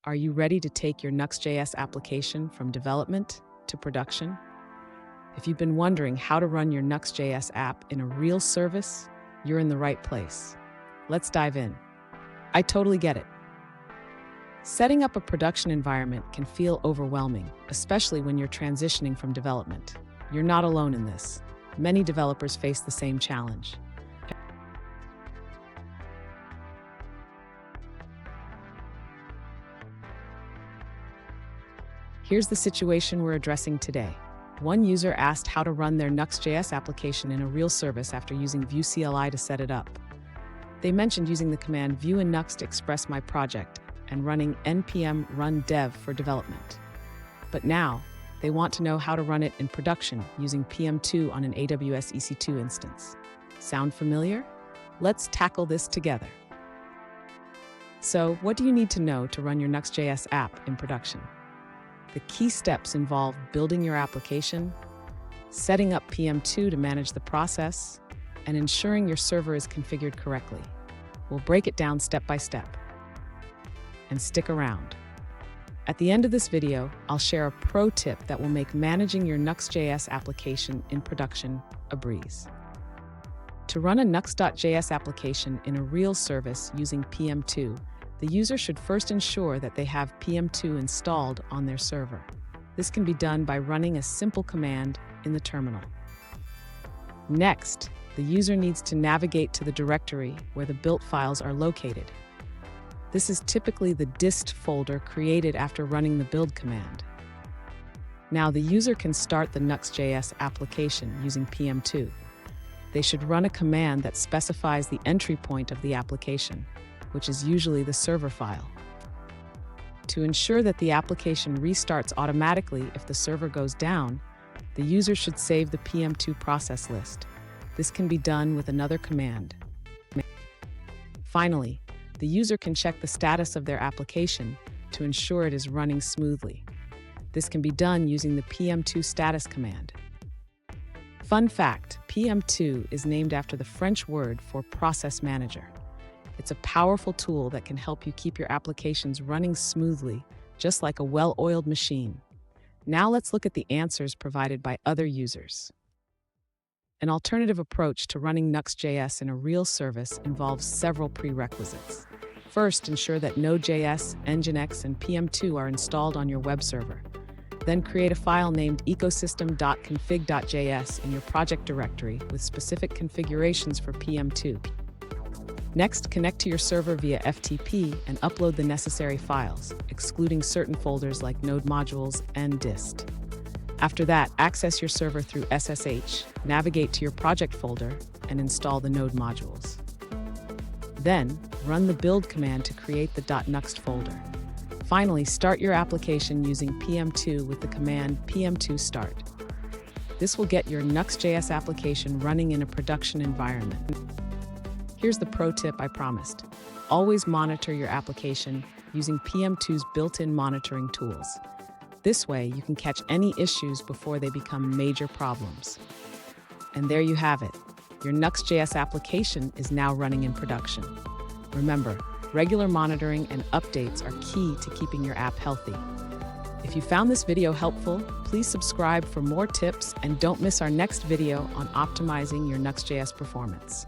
Are you ready to take your Nuxt.js application from development to production? If you've been wondering how to run your Nuxt.js app in a real service, you're in the right place. Let's dive in. I totally get it. Setting up a production environment can feel overwhelming, especially when you're transitioning from development. You're not alone in this. Many developers face the same challenge. Here's the situation we're addressing today. One user asked how to run their Nuxt.js application in a real service after using Vue CLI to set it up. They mentioned using the command Vue and Nuxt to express my project and running npm run dev for development. But now, they want to know how to run it in production using PM2 on an AWS EC2 instance. Sound familiar? Let's tackle this together. So, what do you need to know to run your Nuxt.js app in production? The key steps involve building your application, setting up PM2 to manage the process, and ensuring your server is configured correctly. We'll break it down step by step. And stick around. At the end of this video, I'll share a pro tip that will make managing your Nuxt.js application in production a breeze. To run a Nuxt.js application in a real service using PM2, the user should first ensure that they have PM2 installed on their server. This can be done by running a simple command in the terminal. Next, the user needs to navigate to the directory where the built files are located. This is typically the dist folder created after running the build command. Now the user can start the Nuxt.js application using PM2. They should run a command that specifies the entry point of the application, which is usually the server file. To ensure that the application restarts automatically if the server goes down, the user should save the PM2 process list. This can be done with another command. Finally, the user can check the status of their application to ensure it is running smoothly. This can be done using the PM2 status command. Fun fact, PM2 is named after the French word for process manager. It's a powerful tool that can help you keep your applications running smoothly, just like a well-oiled machine. Now let's look at the answers provided by other users. An alternative approach to running Nuxt.js in a real service involves several prerequisites. First, ensure that Node.js, Nginx, and PM2 are installed on your web server. Then create a file named ecosystem.config.js in your project directory with specific configurations for PM2. Next, connect to your server via FTP and upload the necessary files, excluding certain folders like node modules and dist. After that, access your server through SSH, navigate to your project folder, and install the node modules. Then, run the build command to create the .nuxt folder. Finally, start your application using PM2 with the command PM2 start. This will get your Nuxt.js application running in a production environment. Here's the pro tip I promised. Always monitor your application using PM2's built-in monitoring tools. This way, you can catch any issues before they become major problems. And there you have it. Your Nuxt.js application is now running in production. Remember, regular monitoring and updates are key to keeping your app healthy. If you found this video helpful, please subscribe for more tips and don't miss our next video on optimizing your Nuxt.js performance.